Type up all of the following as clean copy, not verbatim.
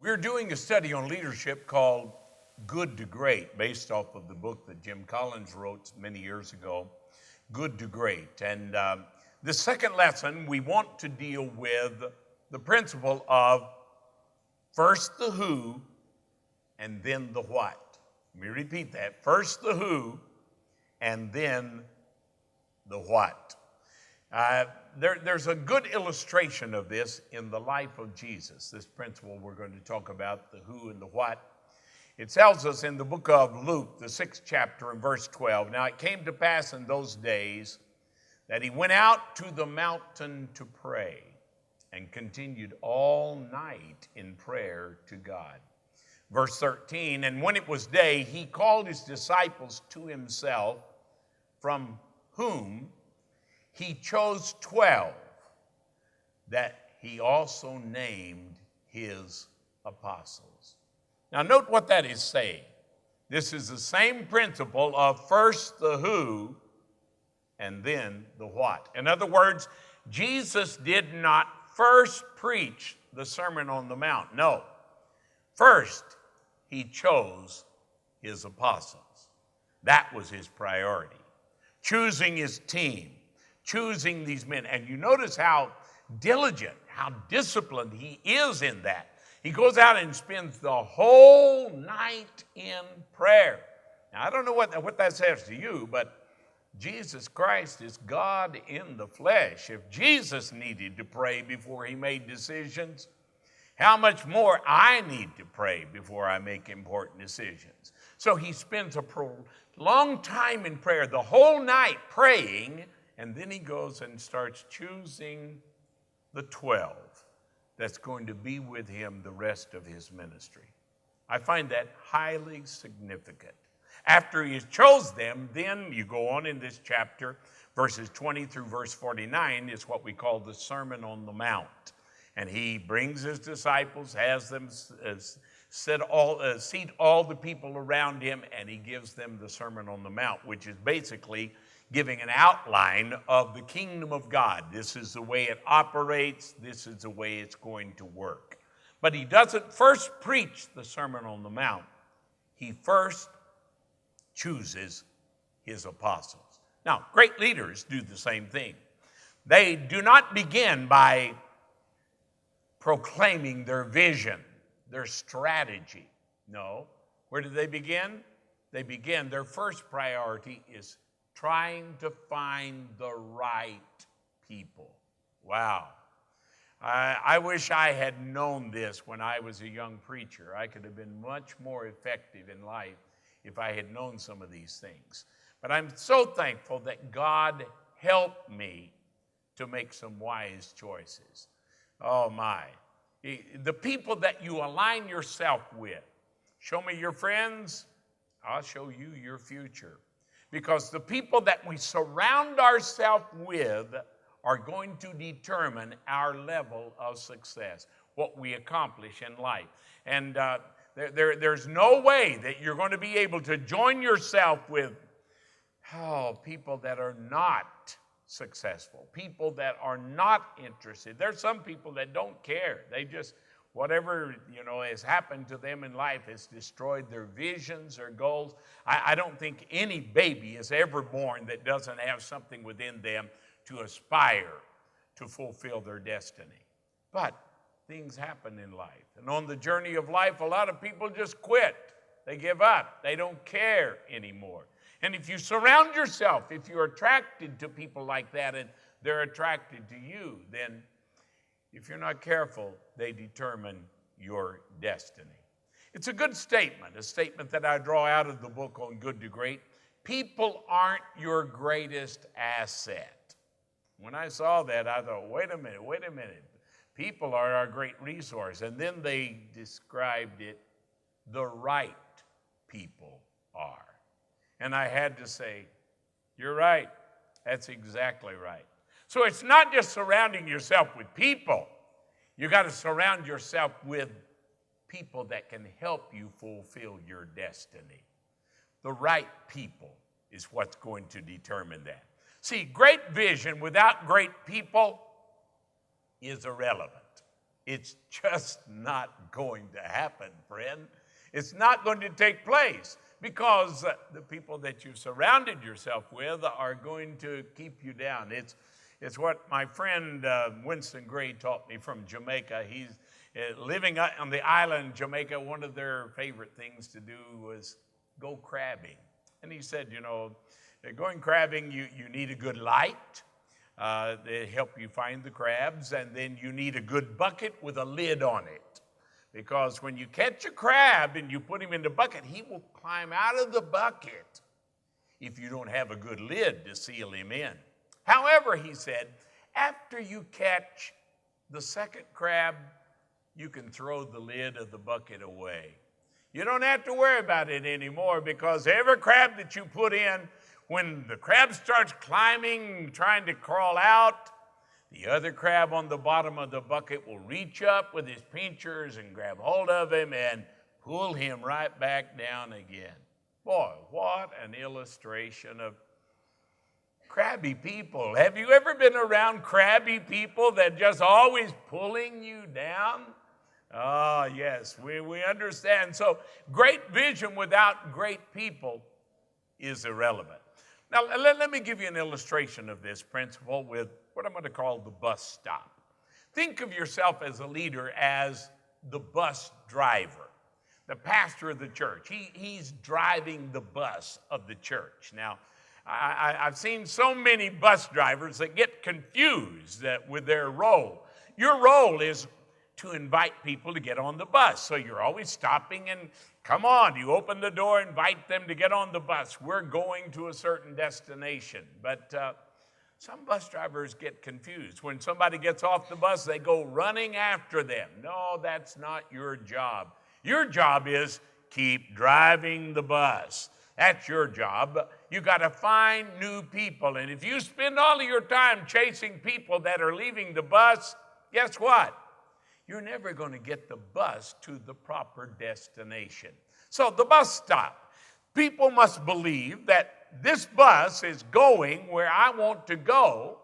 We're doing a study on leadership called Good to Great, based off of the book that Jim Collins wrote many years ago, Good to Great. And the second lesson, we want to deal with the principle of first the who and then the what. Let me repeat that. First the who and then the what. There's a good illustration of this in the life of Jesus, this principle we're going to talk about, the who and the what. It tells us in the book of Luke, the 6th chapter and verse 12, now it came to pass in those days that he went out to the mountain to pray and continued all night in prayer to God. Verse 13, and when it was day, he called his disciples to himself, from whom he chose 12, that he also named his apostles. Now note what that is saying. This is the same principle of first the who and then the what. In other words, Jesus did not first preach the Sermon on the Mount. No. First, he chose his apostles. That was his priority. Choosing his team. Choosing these men. And you notice how diligent, how disciplined he is in that. He goes out and spends the whole night in prayer. Now, I don't know what that says to you, but Jesus Christ is God in the flesh. If Jesus needed to pray before he made decisions, how much more I need to pray before I make important decisions. So he spends a long time in prayer, the whole night praying, and then he goes and starts choosing the 12 that's going to be with him the rest of his ministry. I find that highly significant. After he chose them, then you go on in this chapter, verses 20 through verse 49 is what we call the Sermon on the Mount. And he brings his disciples, has them seat all the people around him, and he gives them the Sermon on the Mount, which is basically giving an outline of the kingdom of God. This is the way it operates. This is the way it's going to work. But he doesn't first preach the Sermon on the Mount. He first chooses his apostles. Now, great leaders do the same thing. They do not begin by proclaiming their vision, their strategy. No. Where do they begin? They begin, their first priority is trying to find the right people. Wow. I wish I had known this when I was a young preacher. I could have been much more effective in life if I had known some of these things. But I'm so thankful that God helped me to make some wise choices. Oh my. The people that you align yourself with. Show me your friends, I'll show you your future. Because the people that we surround ourselves with are going to determine our level of success, what we accomplish in life. And there's no way that you're going to be able to join yourself with people that are not successful, people that are not interested. There's some people that don't care. They just, whatever, has happened to them in life has destroyed their visions, their goals. I don't think any baby is ever born that doesn't have something within them to aspire to fulfill their destiny. But things happen in life. And on the journey of life, a lot of people just quit. They give up. They don't care anymore. And if you surround yourself, if you're attracted to people like that and they're attracted to you, then if you're not careful, they determine your destiny. It's a good statement, a statement that I draw out of the book on Good to Great. People aren't your greatest asset. When I saw that, I thought, wait a minute. People are our great resource. And then they described it, the right people are. And I had to say, you're right. That's exactly right. So it's not just surrounding yourself with people. You got to surround yourself with people that can help you fulfill your destiny. The right people is what's going to determine that. See, great vision without great people is irrelevant. It's just not going to happen, friend. It's not going to take place because the people that you've surrounded yourself with are going to keep you down. It's what my friend Winston Gray taught me from Jamaica. He's living on the island, Jamaica. One of their favorite things to do was go crabbing. And he said, going crabbing, you need a good light. They help you find the crabs, and then you need a good bucket with a lid on it. Because when you catch a crab and you put him in the bucket, he will climb out of the bucket if you don't have a good lid to seal him in. However, he said, after you catch the second crab, you can throw the lid of the bucket away. You don't have to worry about it anymore because every crab that you put in, when the crab starts climbing, trying to crawl out, the other crab on the bottom of the bucket will reach up with his pinchers and grab hold of him and pull him right back down again. Boy, what an illustration of crabby people. Have you ever been around crabby people that just always pulling you down? Oh, yes, we understand. So great vision without great people is irrelevant. Now, let me give you an illustration of this principle with what I'm going to call the bus stop. Think of yourself as a leader as the bus driver, the pastor of the church. He's driving the bus of the church. Now, I've seen so many bus drivers that get confused with their role. Your role is to invite people to get on the bus. So you're always stopping and come on, you open the door, invite them to get on the bus. We're going to a certain destination. But some bus drivers get confused. When somebody gets off the bus, they go running after them. No, that's not your job. Your job is keep driving the bus. That's your job. You got to find new people. And if you spend all of your time chasing people that are leaving the bus, guess what? You're never going to get the bus to the proper destination. So the bus stop. People must believe that this bus is going where I want to go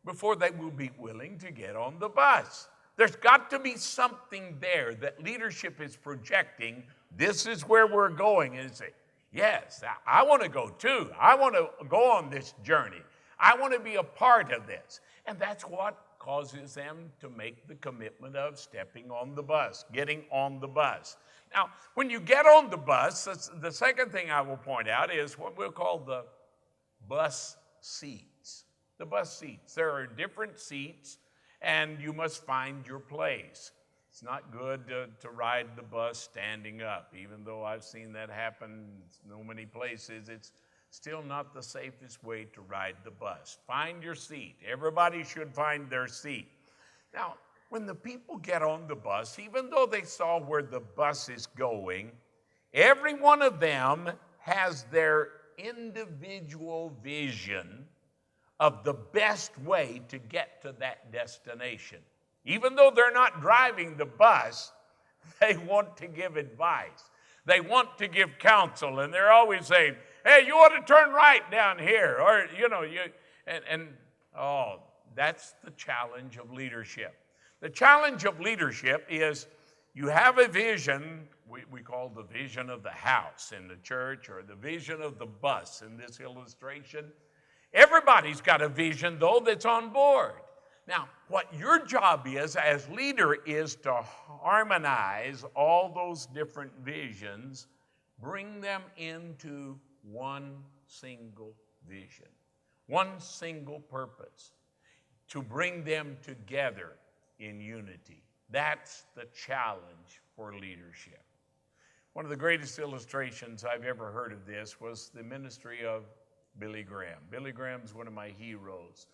before they will be willing to get on the bus. There's got to be something there that leadership is projecting. This is where we're going. And say, yes, I want to go too. I want to go on this journey. I want to be a part of this. And that's what causes them to make the commitment of stepping on the bus, getting on the bus. Now, when you get on the bus, the second thing I will point out is what we'll call the bus seats. The bus seats. There are different seats, and you must find your place. It's not good to ride the bus standing up, even though I've seen that happen in so many places. It's still not the safest way to ride the bus. Find your seat. Everybody should find their seat. Now, when the people get on the bus, even though they saw where the bus is going, every one of them has their individual vision of the best way to get to that destination. Even though they're not driving the bus, they want to give advice. They want to give counsel, and they're always saying, hey, you ought to turn right down here. Or, that's the challenge of leadership. The challenge of leadership is you have a vision, we call the vision of the house in the church, or the vision of the bus in this illustration. Everybody's got a vision, though, that's on board. Now, what your job is as leader is to harmonize all those different visions, bring them into one single vision, one single purpose, to bring them together in unity. That's the challenge for leadership. One of the greatest illustrations I've ever heard of this was the ministry of Billy Graham. Billy Graham's one of my heroes.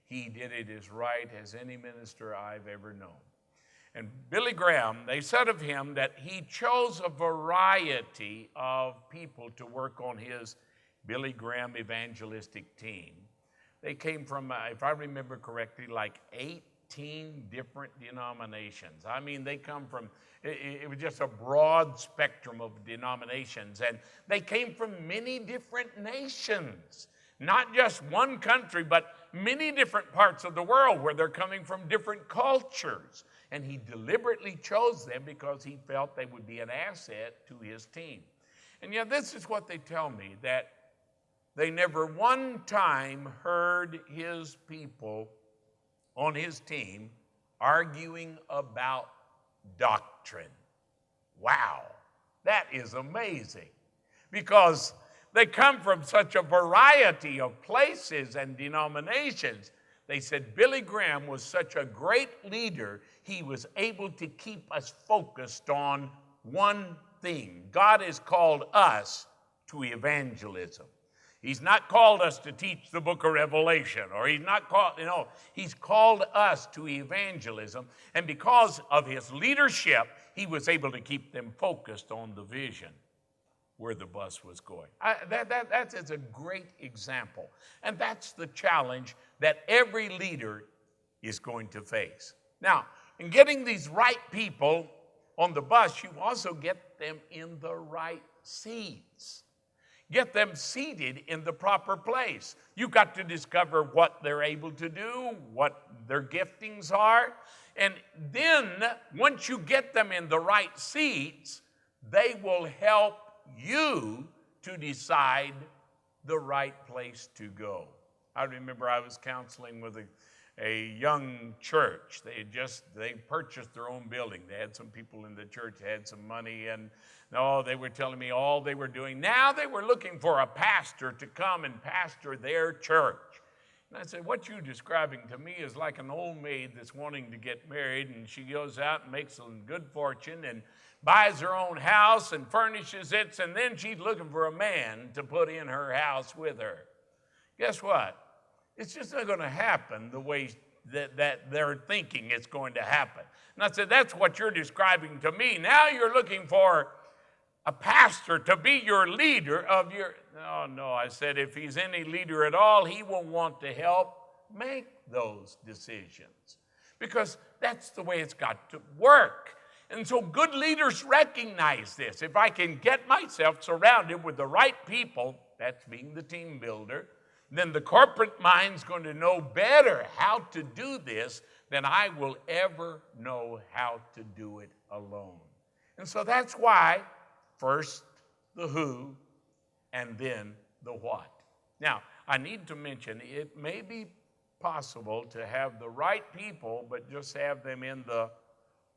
He did it as right as any minister I've ever known. And Billy Graham, they said of him that he chose a variety of people to work on his Billy Graham evangelistic team. They came from, if I remember correctly, like 18 different denominations. I mean, they come from, it was just a broad spectrum of denominations. And they came from many different nations. Not just one country, but many different parts of the world where they're coming from different cultures. And he deliberately chose them because he felt they would be an asset to his team. And yet this is what they tell me, that they never one time heard his people on his team arguing about doctrine. Wow, that is amazing, because they come from such a variety of places and denominations. They said Billy Graham was such a great leader, he was able to keep us focused on one thing. God has called us to evangelism. He's not called us to teach the book of Revelation, or he's not called, he's called us to evangelism. And because of his leadership, he was able to keep them focused on the vision where the bus was going. That is a great example. And that's the challenge that every leader is going to face. Now, in getting these right people on the bus, you also get them in the right seats. Get them seated in the proper place. You've got to discover what they're able to do, what their giftings are. And then, once you get them in the right seats, they will help you to decide the right place to go. I remember I was counseling with a young church. They purchased their own building. They had some people in the church that had some money, and they were telling me all they were doing. Now they were looking for a pastor to come and pastor their church. And I said, what you're describing to me is like an old maid that's wanting to get married, and she goes out and makes some good fortune and buys her own house and furnishes it, and then she's looking for a man to put in her house with her. Guess what? It's just not going to happen the way that they're thinking it's going to happen. And I said, that's what you're describing to me. Now you're looking for a pastor to be your leader of your... No, I said, if he's any leader at all, he will want to help make those decisions, because that's the way it's got to work. And so good leaders recognize this. If I can get myself surrounded with the right people, that's being the team builder, then the corporate mind's going to know better how to do this than I will ever know how to do it alone. And so that's why first the who and then the what. Now, I need to mention it may be possible to have the right people, but just have them in the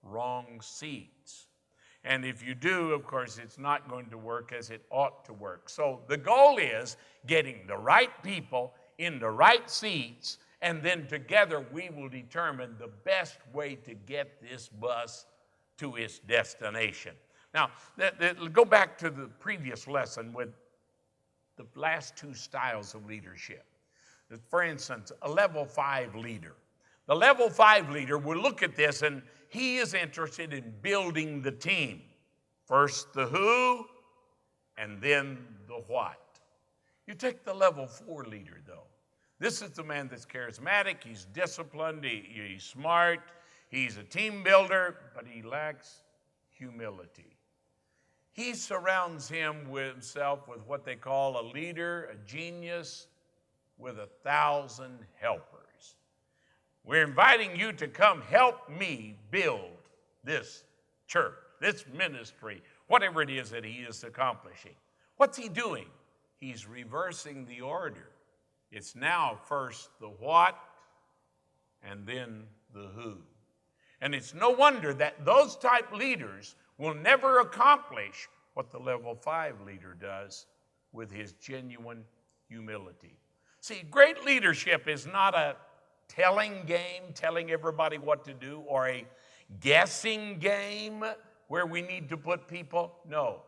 wrong seats. And if you do, of course, it's not going to work as it ought to work. So the goal is getting the right people in the right seats, and then together we will determine the best way to get this bus to its destination. Now, go back to the previous lesson with the last two styles of leadership. For instance, a level 5 leader. The level 5 leader will look at this, and he is interested in building the team. First the who, and then the what. You take the level 4 leader, though. This is the man that's charismatic, he's disciplined, he's smart, he's a team builder, but he lacks humility. He surrounds himself with what they call a leader, a genius, with 1,000 helpers. We're inviting you to come help me build this church, this ministry, whatever it is that he is accomplishing. What's he doing? He's reversing the order. It's now first the what and then the who. And it's no wonder that those type leaders will never accomplish what the level 5 leader does with his genuine humility. See, great leadership is not a telling game, telling everybody what to do, or a guessing game where we need to put people. No,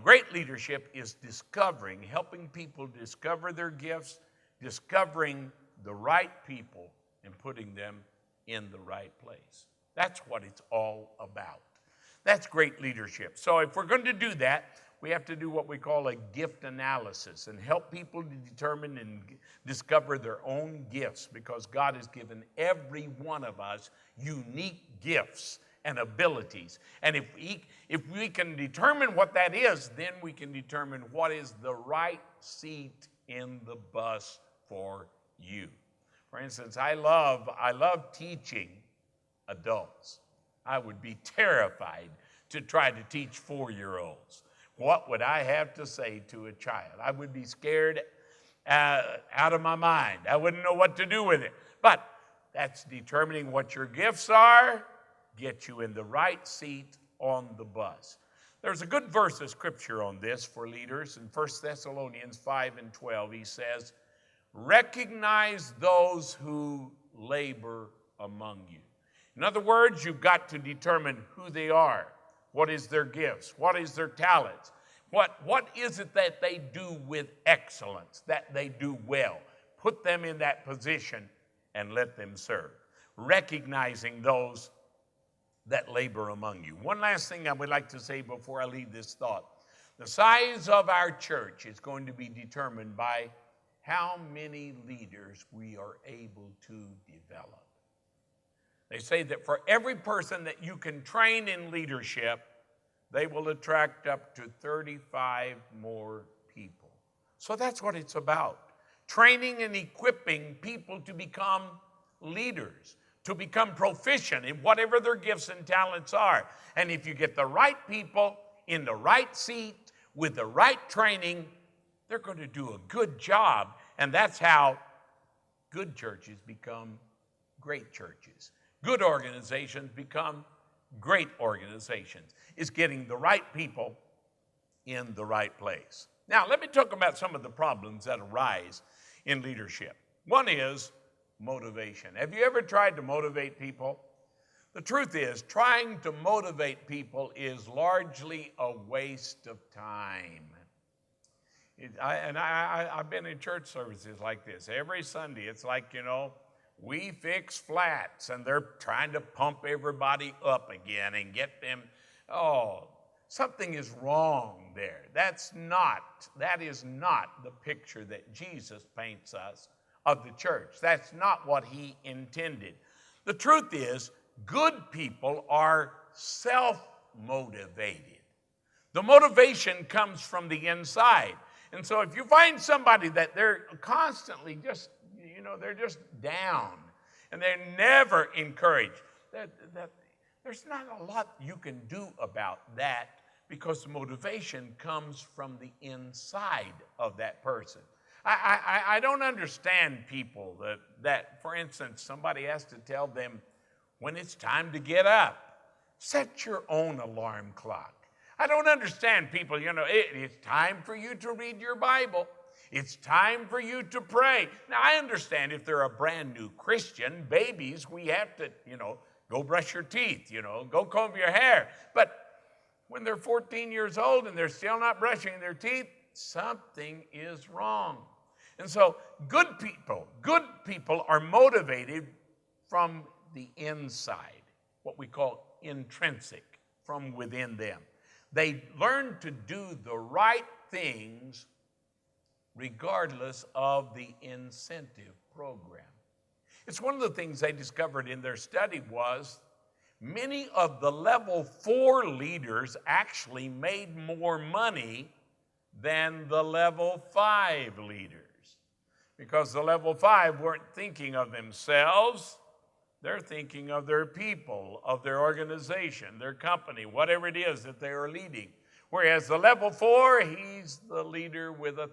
great leadership is discovering, helping people discover their gifts, discovering the right people, and putting them in the right place. That's what it's all about. That's great leadership. So if we're going to do that, we have to do what we call a gift analysis and help people to determine and discover their own gifts, because God has given every one of us unique gifts and abilities. And if we can determine what that is, then we can determine what is the right seat in the bus for you. For instance, I love teaching adults. I would be terrified to try to teach 4-year-olds. What would I have to say to a child? I would be scared out of my mind. I wouldn't know what to do with it. But that's determining what your gifts are, get you in the right seat on the bus. There's a good verse of scripture on this for leaders. In 1 Thessalonians 5:12, he says, recognize those who labor among you. In other words, you've got to determine who they are. What is their gifts? What is their talents? What is it that they do with excellence, that they do well? Put them in that position and let them serve. Recognizing those that labor among you. One last thing I would like to say before I leave this thought. The size of our church is going to be determined by how many leaders we are able to develop. They say that for every person that you can train in leadership, they will attract up to 35 more people. So that's what it's about. Training and equipping people to become leaders, to become proficient in whatever their gifts and talents are. And if you get the right people in the right seat with the right training, they're going to do a good job. And that's how good churches become great churches. Good organizations become great organizations. Is getting the right people in the right place. Now, let me talk about some of the problems that arise in leadership. One is motivation. Have you ever tried to motivate people? The truth is, trying to motivate people is largely a waste of time. I've been in church services like this. Every Sunday, it's like, we fix flats, and they're trying to pump everybody up again and get them, something is wrong there. That is not the picture that Jesus paints us of the church. That's not what he intended. The truth is, good people are self-motivated. The motivation comes from the inside. And so if you find somebody that they're constantly just, they're just down and they're never encouraged, there's not a lot you can do about that, because the motivation comes from the inside of that person. I don't understand people that, for instance, somebody has to tell them when it's time to get up. Set your own alarm clock. I don't understand people, it's time for you to read your Bible. It's time for you to pray. Now, I understand if they're a brand new Christian, babies, we have to, go brush your teeth, go comb your hair. But when they're 14 years old and they're still not brushing their teeth, something is wrong. And so good people are motivated from the inside, what we call intrinsic, from within them. They learn to do the right things regardless of the incentive program. It's one of the things they discovered in their study was many of the level 4 leaders actually made more money than the level 5 leaders, because the level 5 weren't thinking of themselves. They're thinking of their people, of their organization, their company, whatever it is that they are leading. Whereas the level 4, he's the leader with the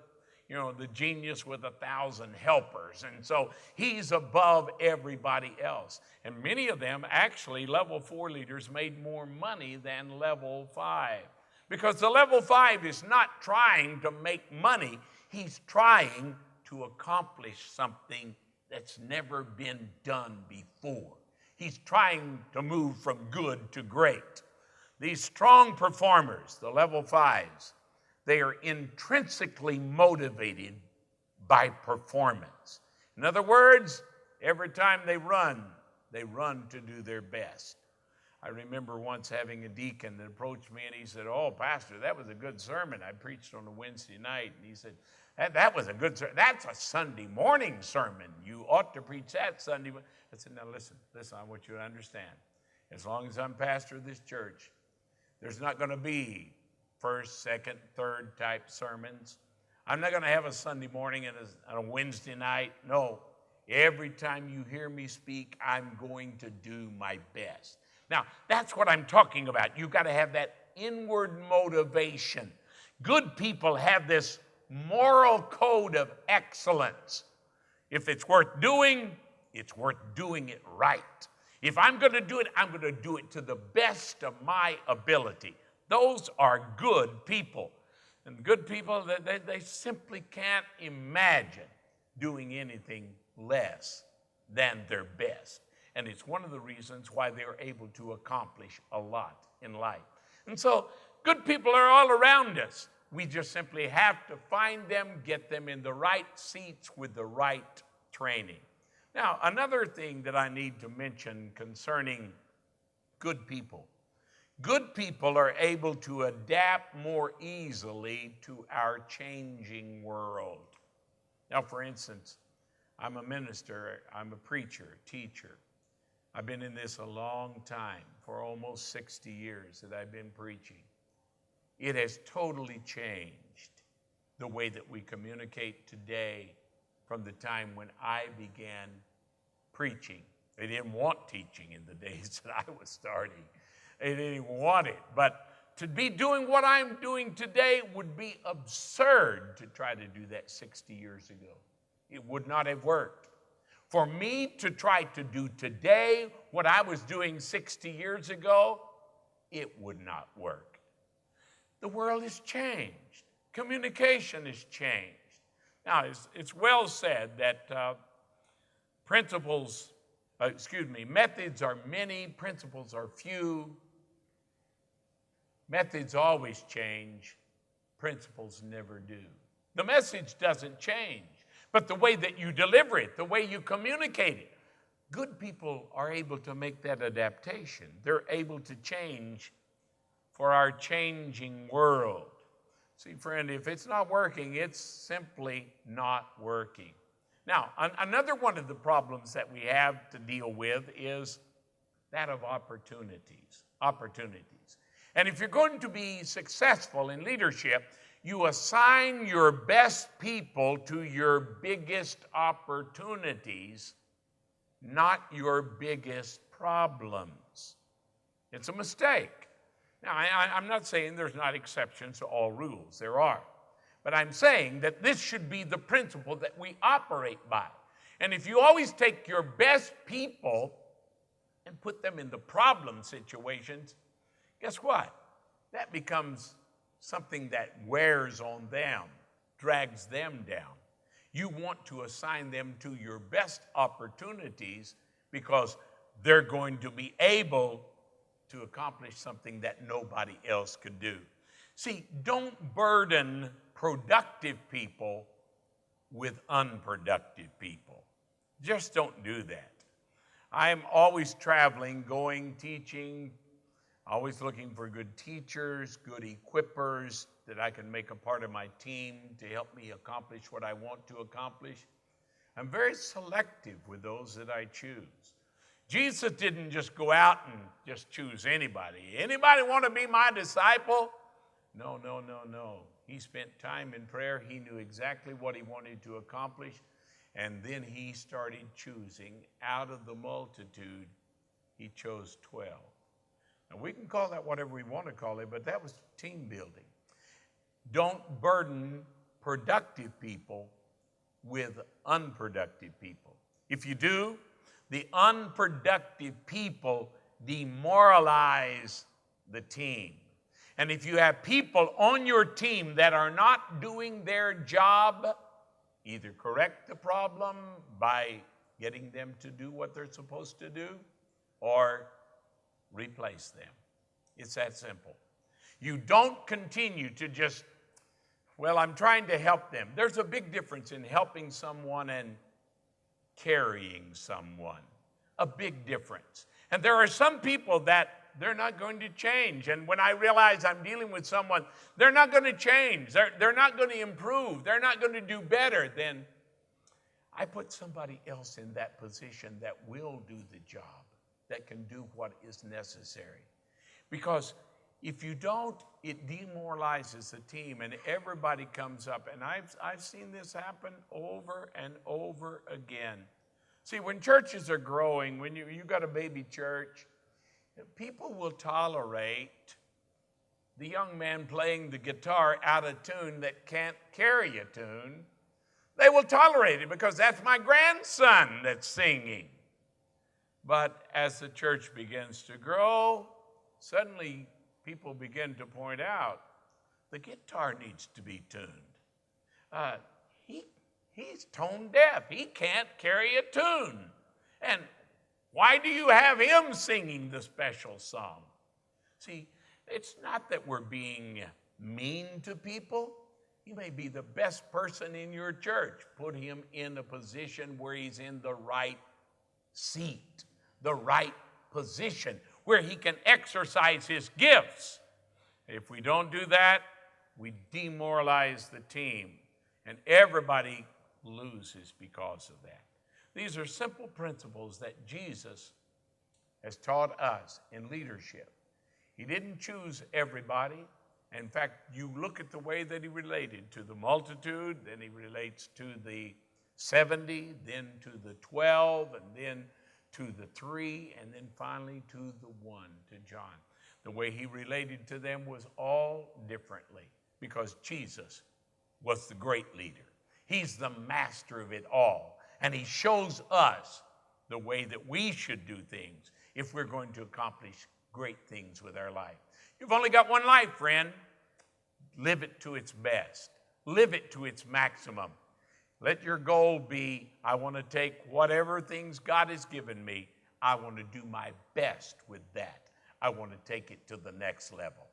genius with 1,000 helpers. And so he's above everybody else. And many of them, actually, level 4 leaders made more money than level 5. Because the level 5 is not trying to make money. He's trying to accomplish something that's never been done before. He's trying to move from good to great. These strong performers, the level 5s, they are intrinsically motivated by performance. In other words, every time they run to do their best. I remember once having a deacon that approached me and he said, "Oh, Pastor, that was a good sermon I preached on a Wednesday night." And he said, that was a good sermon. That's a Sunday morning sermon. You ought to preach that Sunday. I said, "Now listen, I want you to understand. As long as I'm pastor of this church, there's not going to be first, second, third type sermons. I'm not going to have a Sunday morning and a Wednesday night. No, Every time you hear me speak, I'm going to do my best. Now, that's what I'm talking about. You've got to have that inward motivation. Good people have this moral code of excellence. If it's worth doing, it's worth doing it right. If I'm going to do it, I'm going to do it to the best of my ability. Those are good people. And good people, they simply can't imagine doing anything less than their best. And it's one of the reasons why they're able to accomplish a lot in life. And so good people are all around us. We just simply have to find them, get them in the right seats with the right training. Now, another thing that I need to mention concerning good people. Good people are able to adapt more easily to our changing world. Now, for instance, I'm a minister, I'm a preacher, teacher. I've been in this a long time, for almost 60 years that I've been preaching. It has totally changed the way that we communicate today from the time when I began preaching. They didn't want teaching in the days that I was starting. They didn't even want it. But to be doing what I'm doing today would be absurd to try to do that 60 years ago. It would not have worked. For me to try to do today what I was doing 60 years ago, it would not work. The world has changed. Communication has changed. Now, it's well said that methods are many, principles are few. Methods always change, principles never do. The message doesn't change, but the way that you deliver it, the way you communicate it. Good people are able to make that adaptation. They're able to change for our changing world. See, friend, if it's not working, it's simply not working. Now, another one of the problems that we have to deal with is that of opportunities. And if you're going to be successful in leadership, you assign your best people to your biggest opportunities, not your biggest problems. It's a mistake. Now, I'm not saying there's not exceptions to all rules. There are. But I'm saying that this should be the principle that we operate by. And if you always take your best people and put them in the problem situations, guess what? That becomes something that wears on them, drags them down. You want to assign them to your best opportunities because they're going to be able to accomplish something that nobody else could do. See, don't burden productive people with unproductive people. Just don't do that. I'm always traveling, going, teaching, always looking for good teachers, good equippers that I can make a part of my team to help me accomplish what I want to accomplish. I'm very selective with those that I choose. Jesus didn't just go out and just choose anybody. Anybody want to be my disciple? No. He spent time in prayer. He knew exactly what he wanted to accomplish. And then he started choosing. Out of the multitude, he chose 12. Now, we can call that whatever we want to call it, but that was team building. Don't burden productive people with unproductive people. If you do, the unproductive people demoralize the team. And if you have people on your team that are not doing their job, either correct the problem by getting them to do what they're supposed to do, or replace them. It's that simple. You don't continue to just, I'm trying to help them. There's a big difference in helping someone and carrying someone. A big difference. And there are some people that they're not going to change. And when I realize I'm dealing with someone, they're not going to change. They're not going to improve. They're not going to do better. Then I put somebody else in that position that will do the job, that can do what is necessary. Because if you don't, it demoralizes the team and everybody comes up. And I've seen this happen over and over again. See, when churches are growing, when you got a baby church, people will tolerate the young man playing the guitar out of tune that can't carry a tune. They will tolerate it because that's my grandson that's singing. But as the church begins to grow, suddenly people begin to point out the guitar needs to be tuned. He's tone deaf. He can't carry a tune. And why do you have him singing the special song? See, it's not that we're being mean to people. He may be the best person in your church. Put him in a position where he's in the right seat, the right position, where he can exercise his gifts. If we don't do that, we demoralize the team, and everybody loses because of that. These are simple principles that Jesus has taught us in leadership. He didn't choose everybody. In fact, you look at the way that he related to the multitude, then he relates to the 70, then to the 12, and then to the 3, and then finally to the 1, to John. The way he related to them was all differently because Jesus was the great leader. He's the master of it all. And he shows us the way that we should do things if we're going to accomplish great things with our life. You've only got one life, friend. Live it to its best. Live it to its maximum. Let your goal be, I want to take whatever things God has given me, I want to do my best with that. I want to take it to the next level.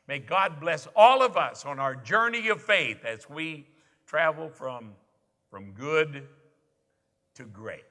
May God bless all of us on our journey of faith as we travel from good to great.